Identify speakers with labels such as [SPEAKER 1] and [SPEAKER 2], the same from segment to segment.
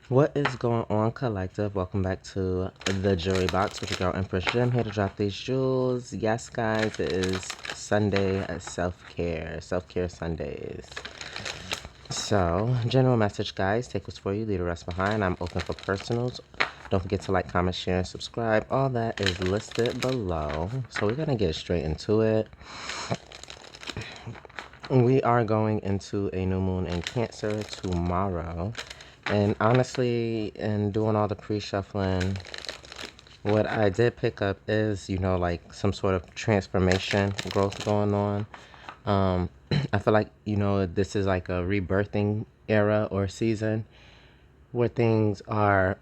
[SPEAKER 1] What is going on, collective? Welcome back to the Jewelry Box with your girl Empress Jim, here to drop these jewels. Yes, guys, it is Sunday self-care Sundays. So, general message, guys, take what's for you, leave the rest behind. I'm open for personals. Don't forget to like, comment, share, and subscribe. All that is listed below. So we're going to get straight into it. We are going into a new moon in Cancer tomorrow. And honestly, in doing all the pre-shuffling, what I did pick up is, like some sort of transformation, growth going on. I feel like, this is like a rebirthing era or season where things are,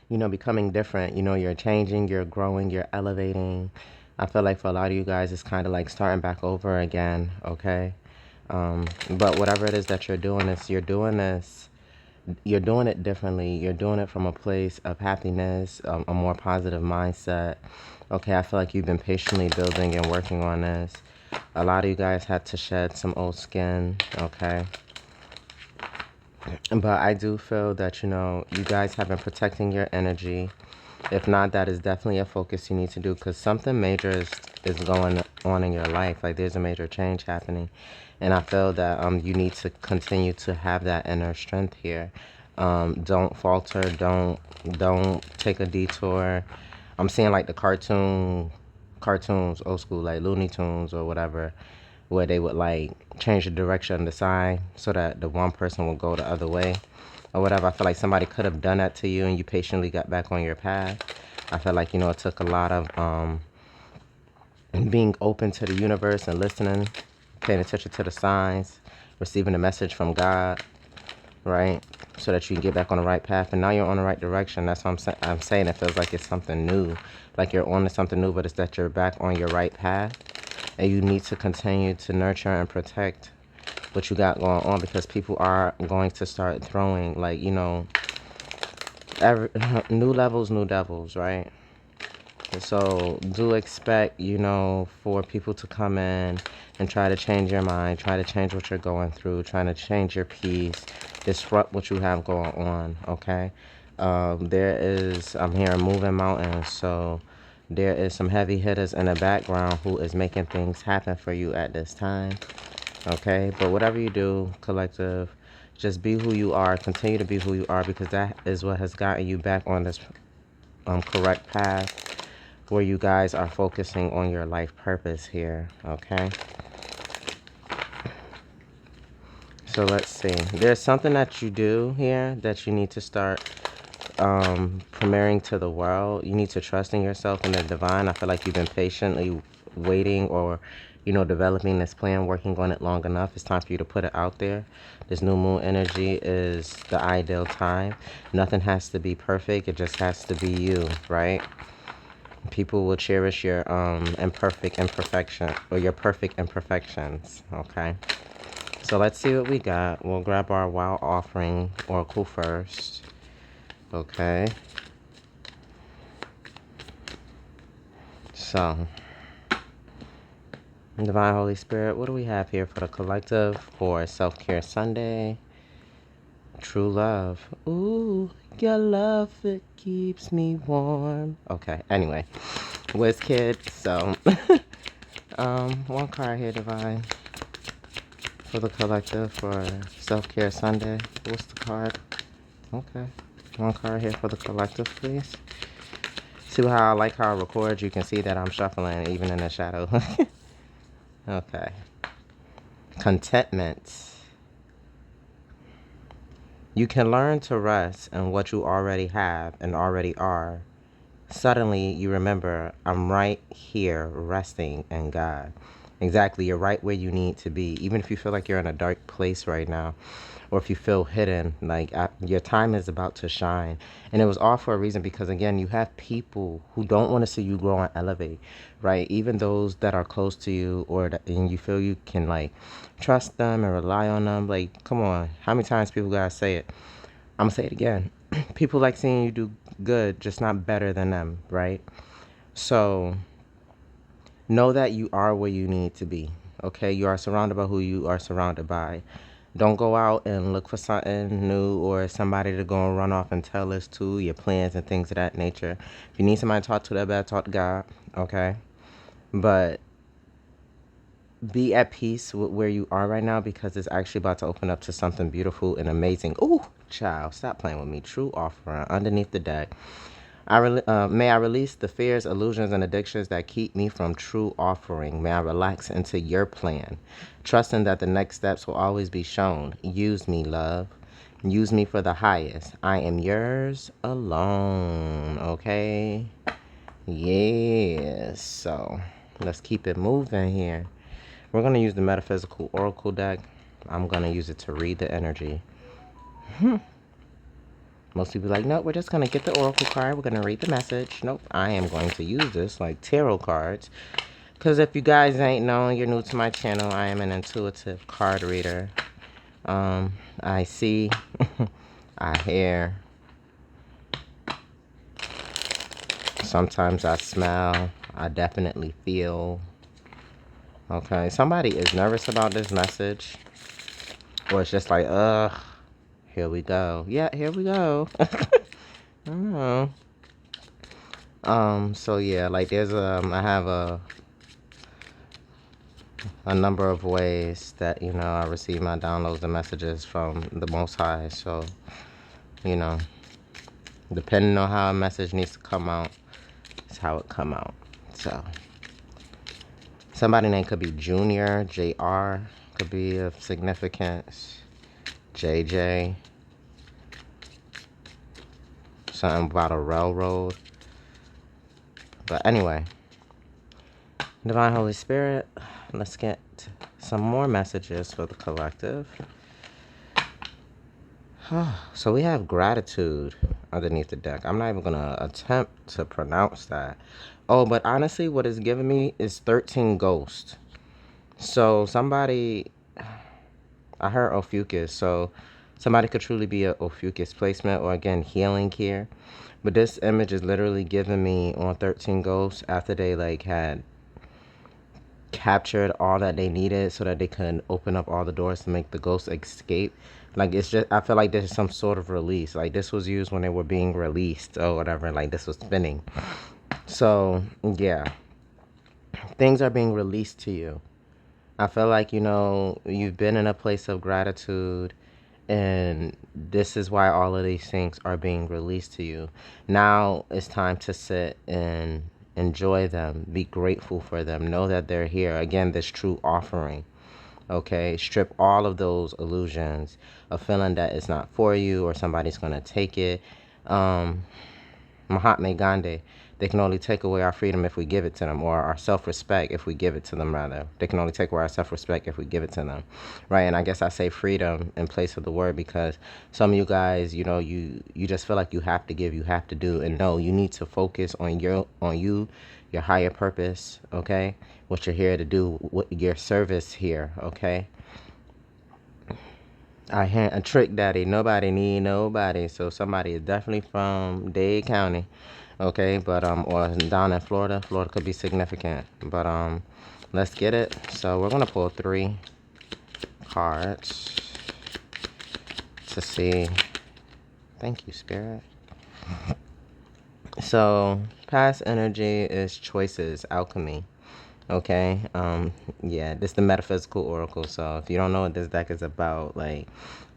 [SPEAKER 1] becoming different. You're changing, you're growing, you're elevating. I feel like for a lot of you guys, it's kind of like starting back over again, okay? But whatever it is that you're doing, you're doing it differently. You're doing it from a place of happiness, a more positive mindset. Okay, I feel like you've been patiently building and working on this. A lot of you guys had to shed some old skin, okay? But I do feel that, you guys have been protecting your energy. If not, that is definitely a focus you need to do because something major is going on in your life. Like there's a major change happening. And I feel that you need to continue to have that inner strength here. Don't falter. Don't take a detour. I'm seeing like the cartoons, old school, like Looney Tunes or whatever, where they would like change the direction of the sign so that the one person will go the other way or whatever. I feel like somebody could have done that to you and you patiently got back on your path. I feel like, it took a lot of being open to the universe and listening, paying attention to the signs, receiving a message from God, right? So that you can get back on the right path. And now you're on the right direction. That's what I'm saying. It feels like it's something new. Like you're on to something new, but it's that you're back on your right path. And you need to continue to nurture and protect what you got going on because people are going to start throwing, like, every, new levels, new devils, right? So do expect, for people to come in and try to change your mind, try to change what you're going through, trying to change your peace, disrupt what you have going on, okay? I'm hearing moving mountains, so there is some heavy hitters in the background who is making things happen for you at this time, okay? But whatever you do, collective, just be who you are, continue to be who you are because that is what has gotten you back on this correct path where you guys are focusing on your life purpose here, okay? So let's see. There's something that you do here that you need to start premiering to the world. You need to trust in yourself and the divine. I feel like you've been patiently waiting or, developing this plan, working on it long enough. It's time for you to put it out there. This new moon energy is the ideal time. Nothing has to be perfect. It just has to be you, right? People will cherish your imperfect imperfection or your perfect imperfections, okay? So let's see what we got. We'll grab our wild offering oracle first, okay? So, Divine Holy Spirit, what do we have here for the collective for Self-Care Sunday? True love. Ooh, your love, it keeps me warm. Okay, anyway, Wiz Kid, so one card here, Divine, for the collective for Self-Care Sunday. What's the card? Okay. One card here for the collective, please. See how I like how I record? You can see that I'm shuffling even in the shadow. Okay. Contentment. You can learn to rest in what you already have and already are. Suddenly, you remember, I'm right here resting in God. Exactly, you're right where you need to be. Even if you feel like you're in a dark place right now, or if you feel hidden, like your time is about to shine. And it was all for a reason because, again, you have people who don't want to see you grow and elevate, right? Even those that are close to you and you feel you can, like, trust them and rely on them. Like, come on, how many times people gotta say it? I'm gonna say it again. People like seeing you do good, just not better than them, right? So know that you are where you need to be. Okay, you are surrounded by who you are surrounded by. Don't go out and look for something new or somebody to go and run off and tell us to your plans and things of that nature. If you need somebody to talk to, that better talk to God, okay? But be at peace with where you are right now, because it's actually about to open up to something beautiful and amazing. Ooh, child, stop playing with me. True offering underneath the deck. May I release the fears, illusions, and addictions that keep me from true offering. May I relax into your plan, trusting that the next steps will always be shown. Use me, love. Use me for the highest. I am yours alone. Okay? Yes. So let's keep it moving here. We're going to use the Metaphysical Oracle deck. I'm going to use it to read the energy. Most people are like, nope, we're just going to get the Oracle card. We're going to read the message. Nope, I am going to use this like tarot cards. Because if you guys ain't known, you're new to my channel, I am an intuitive card reader. I see, I hear, sometimes I smell, I definitely feel. Okay, somebody is nervous about this message. Or it's just like, ugh, here we go. Yeah, here we go. I don't know. So yeah, like there's I have a number of ways that, you know, I receive my downloads and messages from the Most High. So, you know, depending on how a message needs to come out, it's how it come out. So somebody name could be Junior, JR could be of significance, JJ, something about a railroad. But anyway, Divine Holy Spirit, let's get some more messages for the collective. So we have gratitude underneath the deck. I'm not even going to attempt to pronounce that. Oh, but honestly, what it's giving me is 13 ghosts. So somebody, I heard Ophiuchus, so somebody could truly be a Ophiuchus placement, or again, healing here. But this image is literally giving me on 13 ghosts after they like had captured all that they needed so that they could open up all the doors to make the ghosts escape. Like, it's just, I feel like this is some sort of release. Like, this was used when they were being released or whatever. Like, this was spinning. So, yeah. Things are being released to you. I feel like, you know, you've been in a place of gratitude, and this is why all of these things are being released to you. Now it's time to sit and enjoy them. Be grateful for them. Know that they're here. Again, this true offering. Okay, strip all of those illusions of feeling that it's not for you or somebody's going to take it. Mahatma Gandhi, they can only take away our freedom if we give it to them, or our self-respect if we give it to them, rather. They can only take away our self-respect if we give it to them, right? And I guess I say freedom in place of the word because some of you guys, you know, you just feel like you have to give, you have to do, and no, you need to focus on your higher purpose, okay? What you're here to do, what your service here, okay? I had a trick daddy. Nobody need nobody. So somebody is definitely from Dade County, okay? But or down in Florida. Florida could be significant. But let's get it. So we're gonna pull 3 cards to see. Thank you, Spirit. So past energy is choices, alchemy. Okay, yeah, this is the Metaphysical Oracle. So if you don't know what this deck is about, like,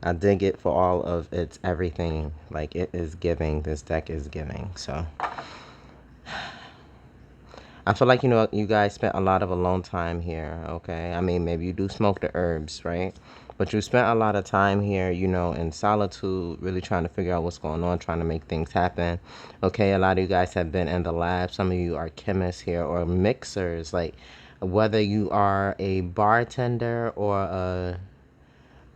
[SPEAKER 1] I dig it for all of its everything. Like, it is giving. This deck is giving. So I feel like, you know, you guys spent a lot of alone time here. Okay, I mean, maybe you do smoke the herbs, right? But you spent a lot of time here, you know, in solitude, really trying to figure out what's going on, trying to make things happen. Okay, a lot of you guys have been in the lab. Some of you are chemists here or mixers. Like, whether you are a bartender or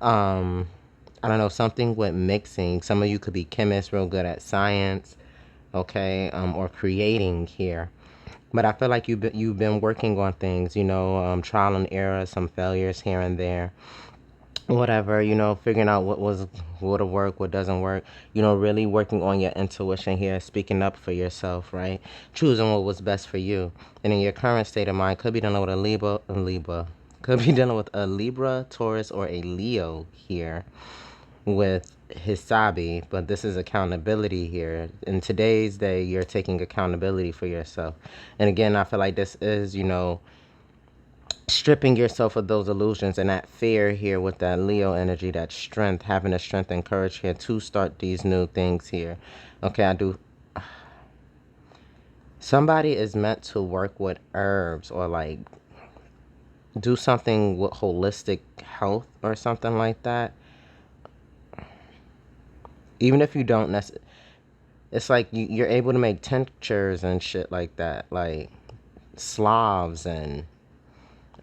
[SPEAKER 1] I don't know, something with mixing. Some of you could be chemists, real good at science, okay, or creating here. But I feel like you've been working on things, you know, trial and error, some failures here and there, whatever, you know, figuring out what'll work, what doesn't work, you know, really working on your intuition here, speaking up for yourself, right? Choosing what was best for you. And in your current state of mind, could be dealing with a Libra, Could be dealing with a Libra, Taurus, or a Leo here with Hisabi, but this is accountability here. In today's day, you're taking accountability for yourself. And again, I feel like this is, stripping yourself of those illusions and that fear here with that Leo energy, that strength, having the strength and courage here to start these new things here. Okay, I do. Somebody is meant to work with herbs or like do something with holistic health or something like that. Even if you don't necessarily, it's like you're able to make tinctures and shit like that, like Slavs and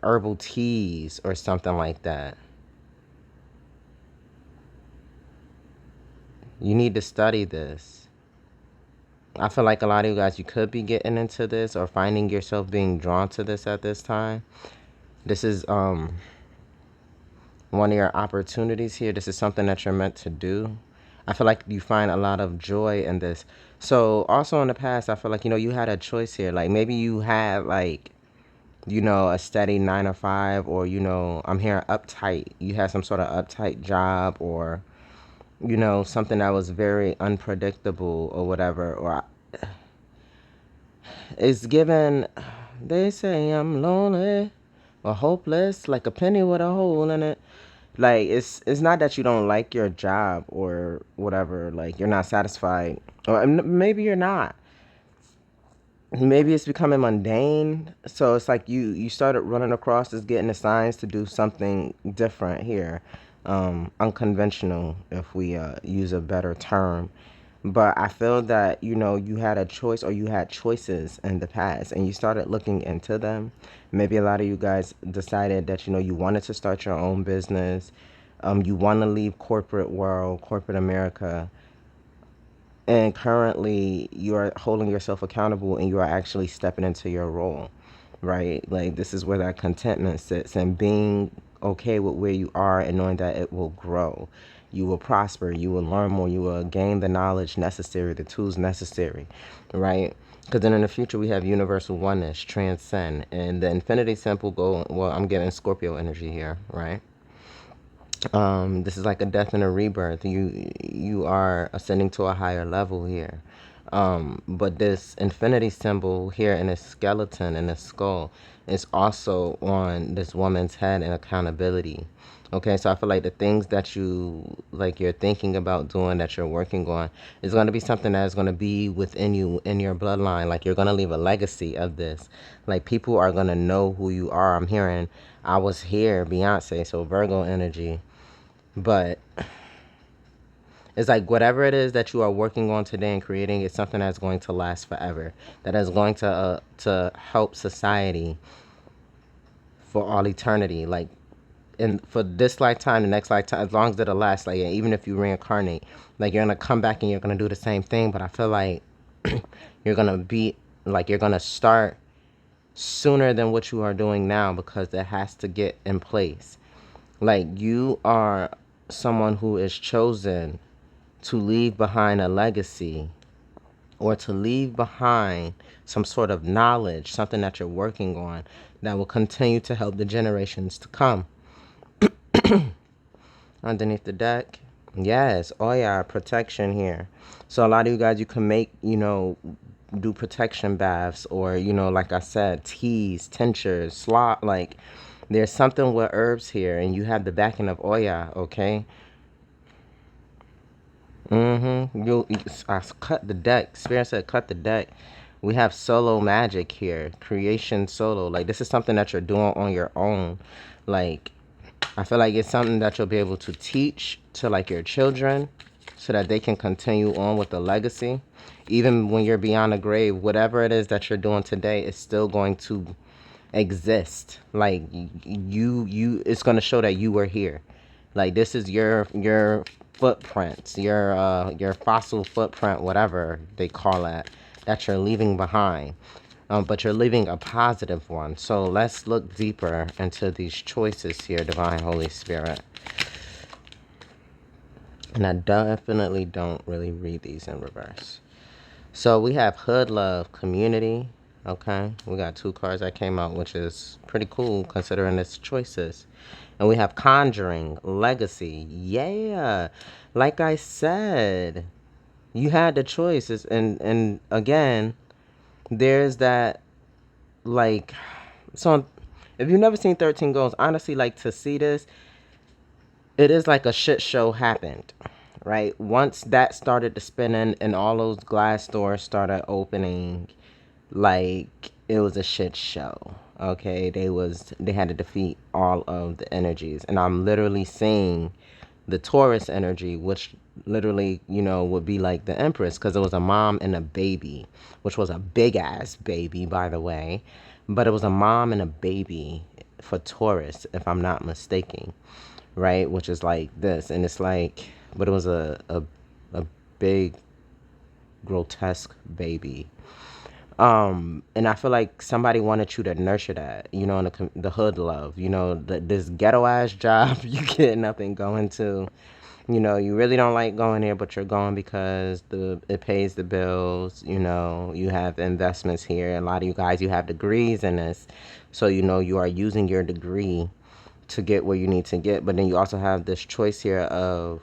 [SPEAKER 1] herbal teas or something like that. You need to study this. I feel like a lot of you guys, you could be getting into this or finding yourself being drawn to this at this time. This is one of your opportunities here. This is something that you're meant to do. I feel like you find a lot of joy in this. So also in the past, I feel like, you had a choice here. Like maybe you had like, a steady 9 to 5, or, I'm hearing uptight. You had some sort of uptight job, or, something that was very unpredictable or whatever. Or it's given, they say I'm lonely or hopeless, like a penny with a hole in it. Like it's not that you don't like your job or whatever, like you're not satisfied, or maybe you're not. Maybe it's becoming mundane, so it's like you started running across this, getting the signs to do something different here, unconventional, if we use a better term. But I feel that, you had a choice, or you had choices in the past, and you started looking into them. Maybe a lot of you guys decided that, you wanted to start your own business. You want to leave corporate world, corporate America. And currently you are holding yourself accountable, and you are actually stepping into your role, right? Like this is where that contentment sits, and being okay with where you are and knowing that it will grow. You will prosper, you will learn more, you will gain the knowledge necessary, the tools necessary, right? Because then in the future we have universal oneness, transcend, and the infinity symbol go, well, I'm getting Scorpio energy here, right? This is like a death and a rebirth. You are ascending to a higher level here. But this infinity symbol here in a skeleton and a skull is also on this woman's head in accountability. Okay, so I feel like the things that you're thinking about doing, that you're working on, is going to be something that is going to be within you, in your bloodline. Like you're going to leave a legacy of this. Like people are going to know who you are. I'm hearing I was here, Beyonce, so Virgo energy. But it's like whatever it is that you are working on today and creating is something that's going to last forever. That is going to help society for all eternity. Like, and for this lifetime, the next lifetime, as long as it'll last. Like, even if you reincarnate, like you're gonna come back and you're gonna do the same thing. But I feel like you're gonna be like you're gonna start sooner than what you are doing now, because it has to get in place. Like you are someone who is chosen to leave behind a legacy, or to leave behind some sort of knowledge, something that you're working on that will continue to help the generations to come. Underneath the deck, yes, oh yeah, protection here. So a lot of you guys, you can make, do protection baths, or, like I said, teas, tinctures, slot, like there's something with herbs here, and you have the backing of Oya, okay? I cut the deck. Spirit said cut the deck. We have solo magic here. Creation solo. Like this is something that you're doing on your own. Like I feel like it's something that you'll be able to teach to like your children, so that they can continue on with the legacy. Even when you're beyond the grave, whatever it is that you're doing today is still going to exist. Like it's going to show that you were here. Like this is your footprints, your fossil footprint, whatever they call it, that you're leaving behind. But you're leaving a positive one. So let's look deeper into these choices here, Divine Holy Spirit. And I definitely don't really read these in reverse. So we have hood love, community, Okay, we got two cards that came out, which is pretty cool considering its choices. And we have Conjuring, Legacy. Yeah, like I said, you had the choices, and again, there's that like so. If you've never seen 13 Goals, honestly, like to see this, it is like a shit show happened, right? Once that started to spin in and all those glass doors started opening, like it was a shit show. Okay, they had to defeat all of the energies, and I'm literally seeing the Taurus energy, which literally, would be like the Empress, because it was a mom and a baby, which was a big ass baby, by the way. But it was a mom and a baby for Taurus, if I'm not mistaken, right? Which is like this, and it's like, but it was a big grotesque baby. And I feel like somebody wanted you to nurture that, in the hood love, this ghetto ass job you getting up and going to. You really don't like going there, but you're going because it pays the bills. You have investments here. A lot of you guys, you have degrees in this, so you are using your degree to get where you need to get. But then you also have this choice here of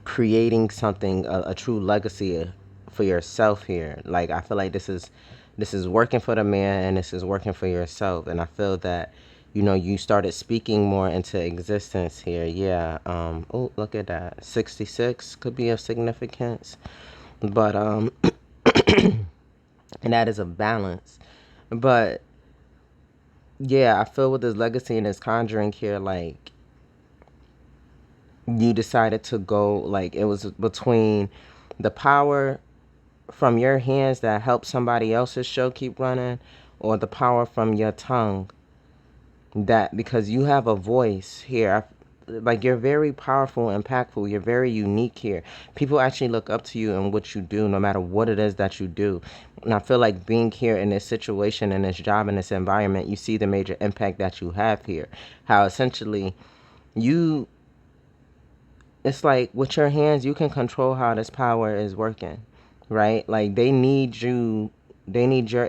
[SPEAKER 1] creating something, a true legacy for yourself here. Like I feel like this is working for the man, and this is working for yourself. And I feel that you started speaking more into existence here. Yeah. Oh, look at that. 66 could be of significance, but and that is a balance. But yeah, I feel with this legacy and this conjuring here, like you decided to go, like it was between the power from your hands that help somebody else's show keep running, or the power from your tongue, that because you have a voice here, like you're very powerful, impactful, you're very unique here. People actually look up to you and what you do, no matter what it is that you do. And I feel like being here in this situation, in this job, in this environment, you see the major impact that you have here. How essentially you it's like with your hands you can control how this power is working, right? Like they need your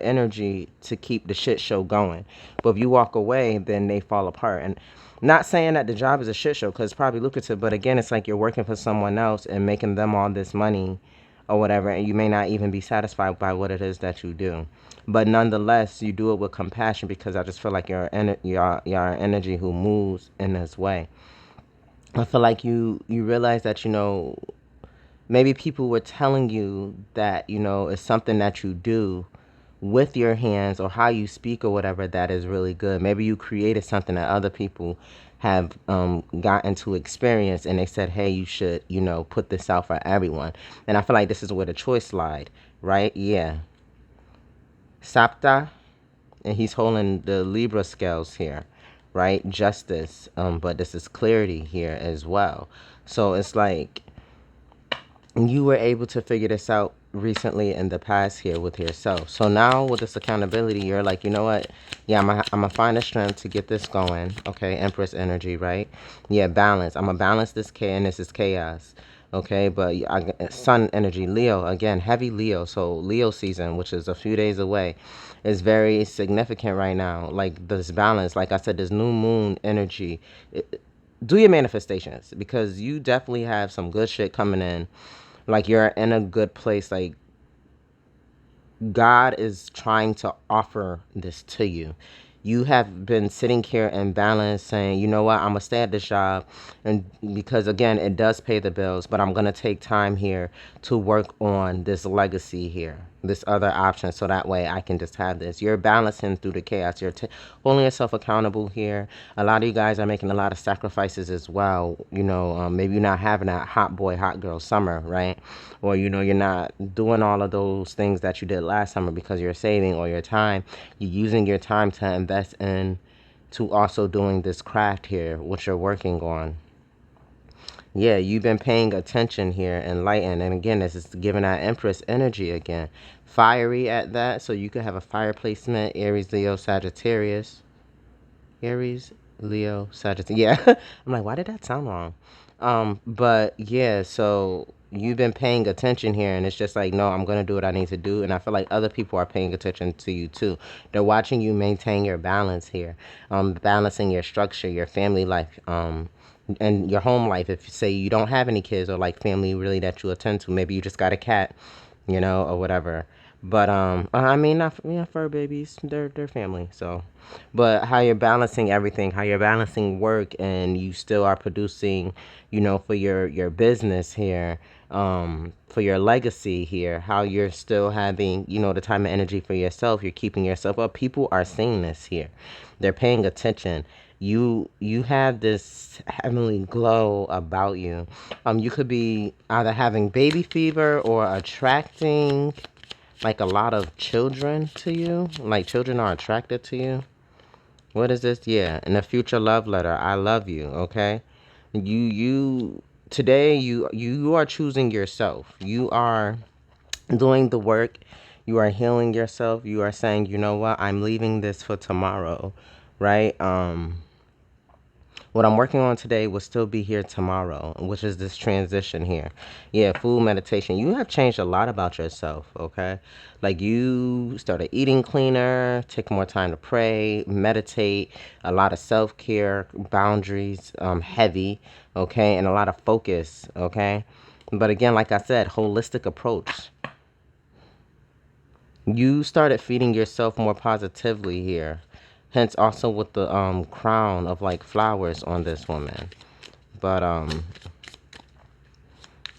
[SPEAKER 1] energy to keep the shit show going. But if you walk away, then they fall apart. And not saying that the job is a shit show, because it's probably lucrative, but again, it's like you're working for someone else and making them all this money or whatever, and you may not even be satisfied by what it is that you do. But nonetheless, you do it with compassion, because I just feel like you're an energy who moves in this way. I feel like you realize that maybe people were telling you that it's something that you do with your hands or how you speak or whatever that is really good. Maybe you created something that other people have gotten to experience, and they said, hey, you should put this out for everyone. And I feel like this is where the choice lied, right? Yeah. Sapta, and he's holding the Libra scales here, right? Justice, but this is clarity here as well. So it's like you were able to figure this out recently in the past here with yourself. So now with this accountability, you're like, you know what? Yeah, I'm gonna find the strength to get this going. Okay, Empress energy, right? Yeah, balance. I'm gonna balance this and this is chaos. Okay, but Sun energy, Leo, again, heavy Leo. So Leo season, which is a few days away, is very significant right now. Like this balance, like I said, this new moon energy. Do your manifestations, because you definitely have some good shit coming in. Like you're in a good place. Like God is trying to offer this to you. You have been sitting here in balance saying, you know what, I'm going to stay at this job. And because, again, it does pay the bills, but I'm going to take time here to work on this legacy here, this other option. So that way I can just have this. You're balancing through the chaos. You're holding yourself accountable here. A lot of you guys are making a lot of sacrifices as well. Maybe you're not having that hot boy, hot girl summer, right? Or, you're not doing all of those things that you did last summer because you're saving, or your time. You're using your time to invest in to also doing this craft here, which you're working on. Yeah, you've been paying attention here, enlightened. And again, this is giving that Empress energy again. Fiery at that, so you could have a fire placement, Aries, Leo, Sagittarius. Aries, Leo, Sagittarius. Yeah, I'm like, why did that sound wrong? But yeah, so you've been paying attention here, and it's just like, no, I'm gonna do what I need to do, and I feel like other people are paying attention to you too. They're watching you maintain your balance here, balancing your structure, your family life, and your home life. If say you don't have any kids or like family really that you attend to, maybe you just got a cat, or whatever. But I mean, not yeah, fur babies, they're family. So, but how you're balancing everything, how you're balancing work, and you still are producing, for your business here, for your legacy here, how you're still having, the time and energy for yourself. You're keeping yourself up. People are seeing this here. They're paying attention. You have this heavenly glow about you. You could be either having baby fever or attracting like a lot of children to you. Like children are attracted to you. What is this? Yeah, in a future love letter. I love you. Okay. You today you are choosing yourself. You are doing the work. You are healing yourself. You are saying, you know what? I'm leaving this for tomorrow, right? What I'm working on today will still be here tomorrow, which is this transition here. Yeah, food, meditation. You have changed a lot about yourself, okay? Like you started eating cleaner, take more time to pray, meditate, a lot of self-care, boundaries, heavy, okay? And a lot of focus, okay? But again, like I said, holistic approach. You started feeding yourself more positively here. Hence also with the crown of like flowers on this woman. But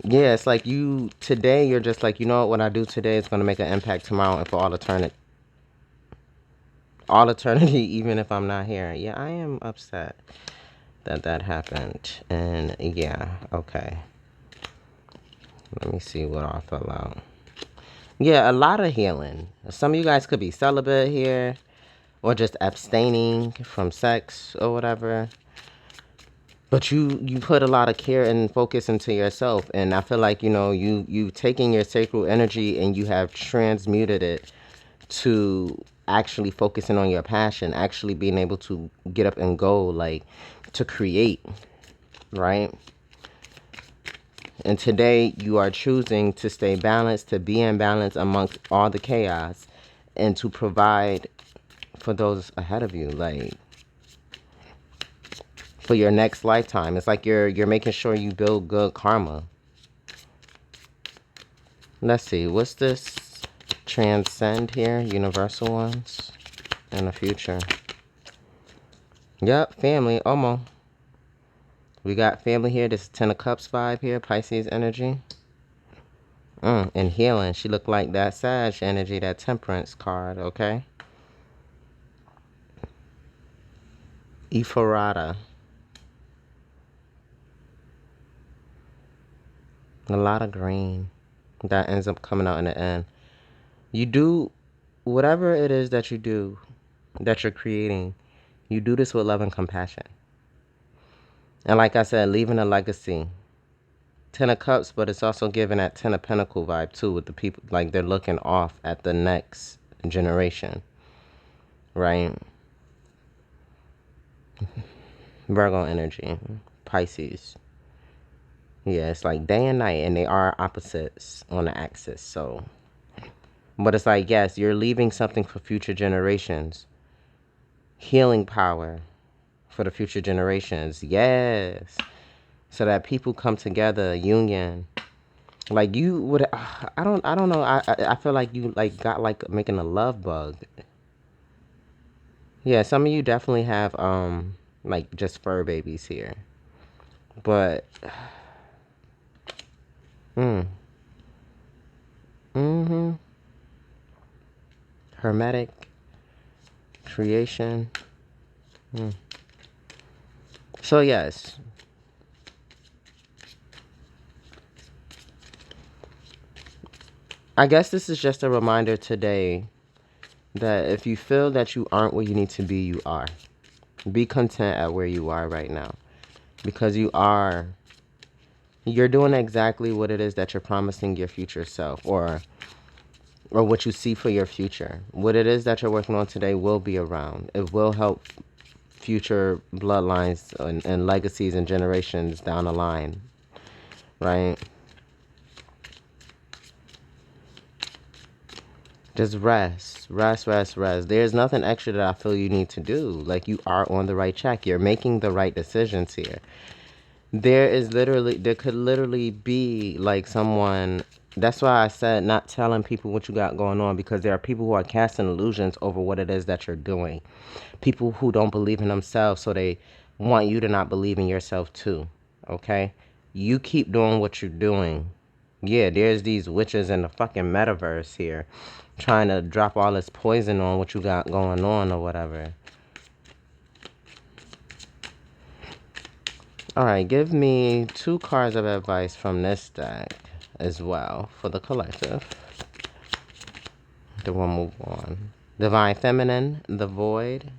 [SPEAKER 1] yeah, it's like you today you're just like, you know what I do today is gonna make an impact tomorrow and for all eternity, even if I'm not here. Yeah, I am upset that that happened. And yeah, okay. Let me see what I fill out. Yeah, a lot of healing. Some of you guys could be celibate here or just abstaining from sex or whatever. But you put a lot of care and focus into yourself, and I feel like you taking your sacral energy and you have transmuted it to actually focusing on your passion, actually being able to get up and go, like to create, right? And today you are choosing to stay balanced, to be in balance amongst all the chaos, and to provide for those ahead of you, like for your next lifetime. It's like you're making sure you build good karma. Let's see, what's this? Transcend here, universal ones, and the future. Yep, family, almost. We got family here. This is Ten of Cups vibe here, Pisces energy. And healing. She looked like that Sag energy, that Temperance card, okay? Ephorata. A lot of green. That ends up coming out in the end. You do whatever it is that you do, that you're creating, you do this with love and compassion. And like I said, leaving a legacy. Ten of Cups, but it's also giving that Ten of Pentacle vibe too, with the people, like they're looking off at the next generation, right? Virgo energy, Pisces. Yeah, it's like day and night, and they are opposites on the axis. So, but it's like, yes, you're leaving something for future generations. Healing power for the future generations. Yes. So that people come together, union. Like you would, I don't know. I feel like you like got like making a love bug. Yeah, some of you definitely have like just fur babies here, but mm-hmm. Hermetic creation. So yes. I guess this is just a reminder today that if you feel that you aren't where you need to be, you are. Be content at where you are right now. Because you are. You're doing exactly what it is that you're promising your future self, or what you see for your future. What it is that you're working on today will be around. It will help future bloodlines and legacies and generations down the line, right? Just rest, rest, rest, rest. There's nothing extra that I feel you need to do. Like, you are on the right track. You're making the right decisions here. There could literally be like someone. That's why I said not telling people what you got going on, because there are people who are casting illusions over what it is that you're doing. People who don't believe in themselves, so they want you to not believe in yourself too. Okay? You keep doing what you're doing. Yeah, there's these witches in the fucking metaverse here trying to drop all this poison on what you got going on or whatever. Alright, give me 2 cards of advice from this deck as well for the collective. Then we'll move on. Divine Feminine, the Void.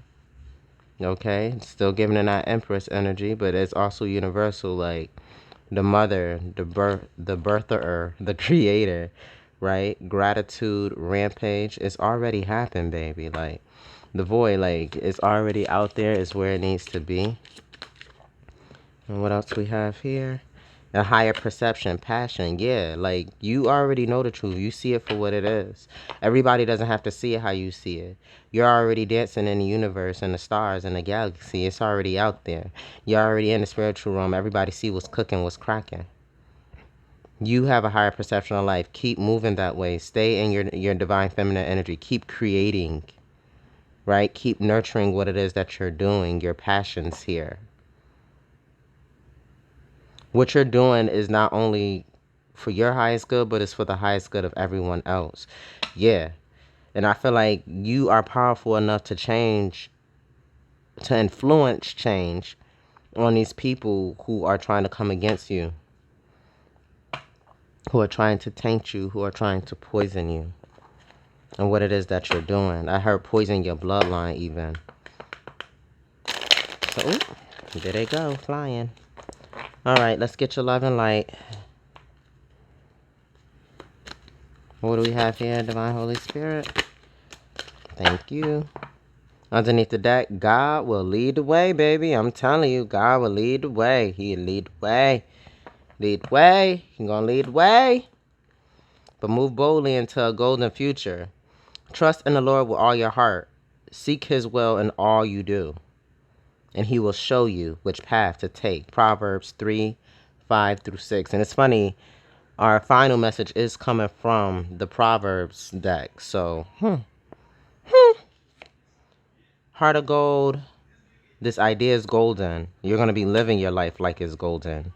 [SPEAKER 1] Okay, still giving it that Empress energy, but it's also universal, like the mother, the birther, the creator, right? Gratitude, rampage. It's already happened, baby. Like the void, like it's already out there. It's where it needs to be. And what else we have here? A higher perception, passion. Yeah, like you already know the truth. You see it for what it is. Everybody doesn't have to see it how you see it. You're already dancing in the universe and the stars and the galaxy. It's already out there. You're already in the spiritual realm. Everybody see what's cooking, what's cracking. You have a higher perception of life. Keep moving that way. Stay in your divine feminine energy. Keep creating, right? Keep nurturing what it is that you're doing, your passions here. What you're doing is not only for your highest good, but it's for the highest good of everyone else. Yeah. And I feel like you are powerful enough to change, to influence change on these people who are trying to come against you, who are trying to taint you, who are trying to poison you, and what it is that you're doing. I heard poison your bloodline even. So, ooh, there they go, flying. All right, let's get your love and light. What do we have here, Divine Holy Spirit? Thank you. Underneath the deck, God will lead the way, baby. I'm telling you, God will lead the way. He'll lead the way. Lead the way. He's going to lead the way. But move boldly into a golden future. Trust in the Lord with all your heart. Seek his will in all you do, and he will show you which path to take. Proverbs 3:5-6. And it's funny, our final message is coming from the Proverbs deck. So, Heart of Gold, this idea is golden. You're going to be living your life like it's golden.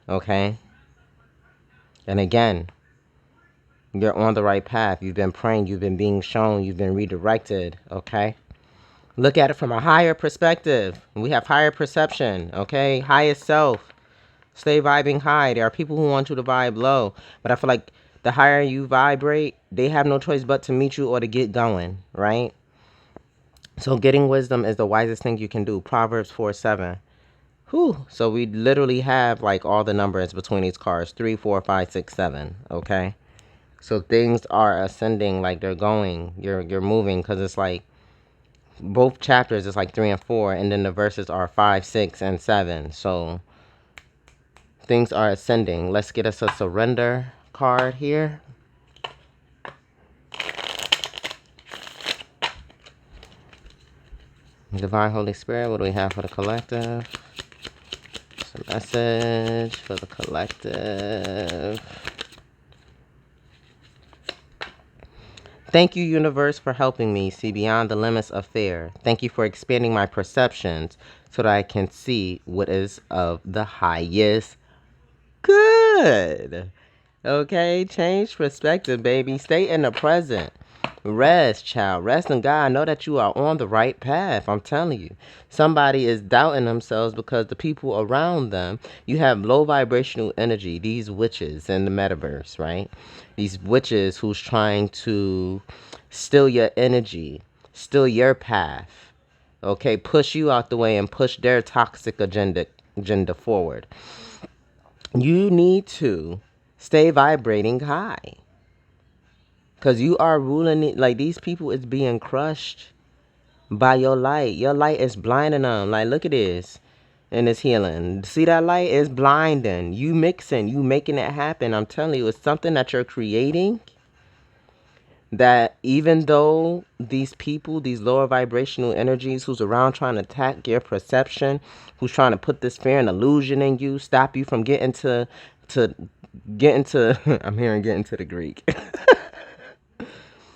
[SPEAKER 1] Okay? And again, you're on the right path. You've been praying. You've been being shown. You've been redirected. Okay? Look at it from a higher perspective. We have higher perception. Okay? Highest self. Stay vibing high. There are people who want you to vibe low. But I feel like the higher you vibrate, they have no choice but to meet you or to get going. Right? So getting wisdom is the wisest thing you can do. Proverbs 4:7. Whew. So we literally have like all the numbers between these cards. 3, 4, 5, 6, 7. Okay. So things are ascending, like they're going. You're moving, because it's like both chapters is like 3 and 4, and then the verses are 5, 6, and 7. So things are ascending. Let's get us a surrender card here. Divine Holy Spirit, what do we have for the collective? Some message for the collective. Thank you, universe, for helping me see beyond the limits of fear. Thank you for expanding my perceptions so that I can see what is of the highest good. Okay, change perspective, baby. Stay in the present. Rest, child. Rest in God. Know that you are on the right path. I'm telling you. Somebody is doubting themselves because the people around them, you have low vibrational energy. These witches in the metaverse, right? These witches who's trying to steal your energy, steal your path. Okay, push you out the way and push their toxic agenda forward. You need to stay vibrating high. Because you are ruling it. Like, these people is being crushed by your light. Your light is blinding them. Like, look at this. And it's healing. See that light is blinding. You mixing. You making it happen. I'm telling you, it's something that you're creating. That even though these people, these lower vibrational energies who's around trying to attack your perception, who's trying to put this fear and illusion in you, stop you from getting to getting to I'm hearing getting to the Greek.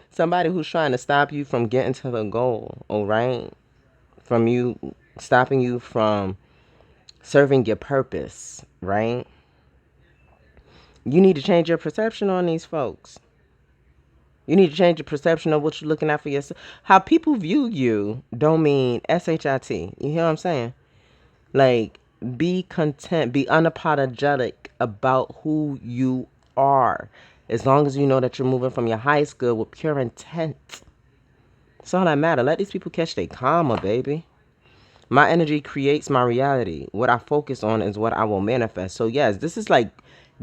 [SPEAKER 1] Somebody who's trying to stop you from getting to the goal, all right? From you stopping you from serving your purpose, right? You need to change your perception on these folks. You need to change your perception of what you're looking at for yourself. How people view you don't mean shit. You hear what I'm saying? Like, be content, be unapologetic about who you are. As long as you know that you're moving from your highest good with pure intent. That's all that matters. Let these people catch their karma, baby. My energy creates my reality. What I focus on is what I will manifest. So yes, this is like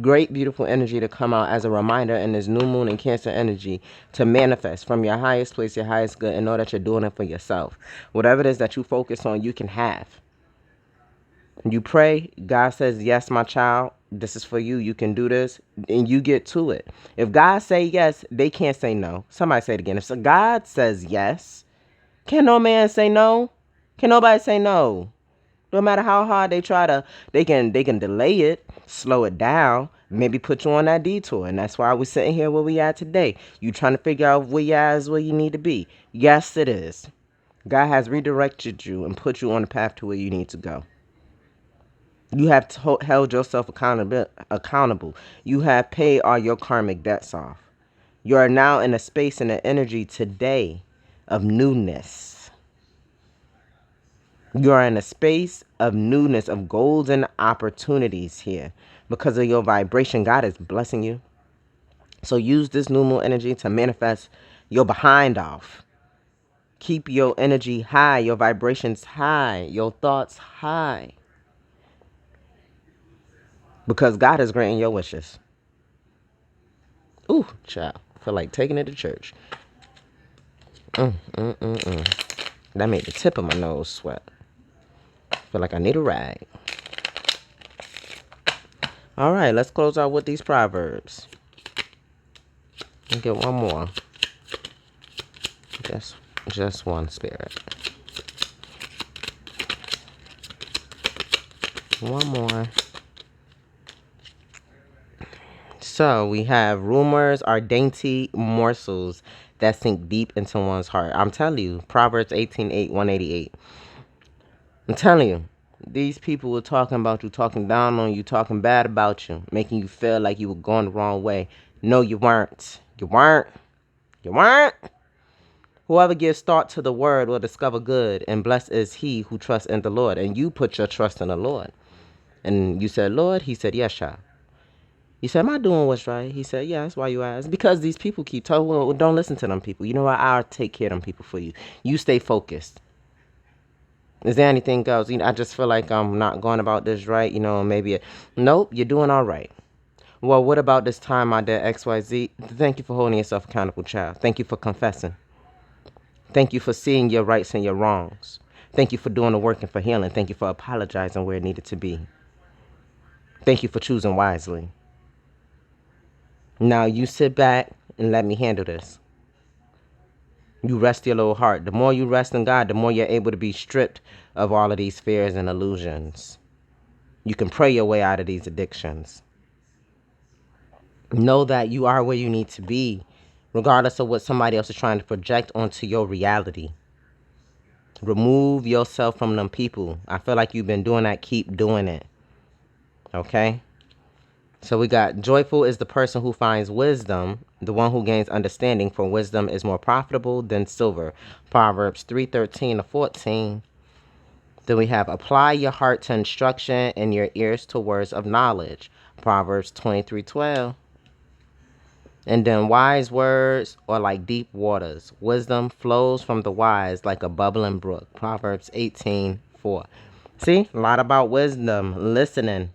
[SPEAKER 1] great, beautiful energy to come out as a reminder in this new moon and Cancer energy to manifest from your highest place, your highest good, and know that you're doing it for yourself. Whatever it is that you focus on, you can have. You pray, God says, yes, my child, this is for you. You can do this, and you get to it. If God say yes, they can't say no. Somebody say it again. If God says yes, can no man say no? Can nobody say no? No matter how hard they try to, they can delay it, slow it down, maybe put you on that detour. And that's why we're sitting here where we at today. You trying to figure out where you at is where you need to be. Yes, it is. God has redirected you and put you on the path to where you need to go. You have held yourself accountable. You have paid all your karmic debts off. You are now in a space and an energy today of newness. You are in a space of newness, of golden opportunities here. Because of your vibration, God is blessing you. So use this new moon energy to manifest your behind off. Keep your energy high, your vibrations high, your thoughts high. Because God is granting your wishes. Ooh, child. I feel like taking it to church. That made the tip of my nose sweat. I feel like I need a rag. All right, let's close out with these proverbs. And get one more. Just one, spirit. One more. So we have rumors are dainty morsels that sink deep into one's heart. I'm telling you, Proverbs 18:8, 188. I'm telling you, these people were talking about you, talking down on you, talking bad about you, making you feel like you were going the wrong way. No, you weren't. You weren't. You weren't. Whoever gives thought to the word will discover good, and blessed is he who trusts in the Lord. And you put your trust in the Lord. And you said, Lord? He said, yes, child. You said, am I doing what's right? He said, yeah, that's why you asked. Because these people keep talking. Well, don't listen to them people. You know what? I'll take care of them people for you. You stay focused. Is there anything else? I just feel like I'm not going about this right. Nope, you're doing all right. Well, what about this time I did XYZ? Thank you for holding yourself accountable, child. Thank you for confessing. Thank you for seeing your rights and your wrongs. Thank you for doing the work and for healing. Thank you for apologizing where it needed to be. Thank you for choosing wisely. Now you sit back and let me handle this. You rest your little heart. The more you rest in God, the more you're able to be stripped of all of these fears and illusions. You can pray your way out of these addictions. Know that you are where you need to be, regardless of what somebody else is trying to project onto your reality. Remove yourself from them people. I feel like you've been doing that. Keep doing it. Okay? So we got joyful is the person who finds wisdom, the one who gains understanding, for wisdom is more profitable than silver. Proverbs 3:13-14. Then we have apply your heart to instruction and your ears to words of knowledge. Proverbs 23:12. And then wise words are like deep waters. Wisdom flows from the wise like a bubbling brook. Proverbs 18:4. See, a lot about wisdom, listening,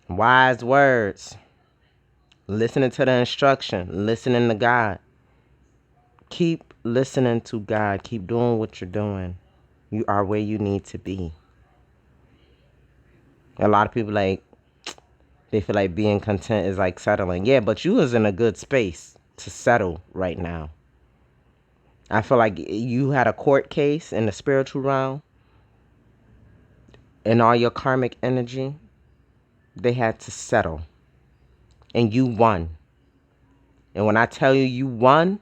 [SPEAKER 1] wise words, listening to the instruction, listening to God. Keep listening to God. Keep doing what you're doing. You are where you need to be. A lot of people they feel like being content is like settling. Yeah, but you was in a good space. to settle right now. I feel like you had a court case in the spiritual realm, and all your karmic energy, they had to settle. And you won. And when I tell you you won,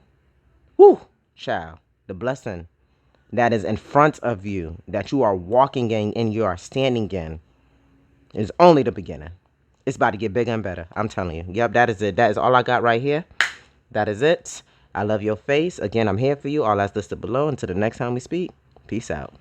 [SPEAKER 1] whoo, child, the blessing that is in front of you, that you are walking in and you are standing in, is only the beginning. It's about to get bigger and better. I'm telling you. Yep, that is it. That is all I got right here. That is it. I love your face. Again, I'm here for you. All that's listed below. Until the next time we speak, peace out.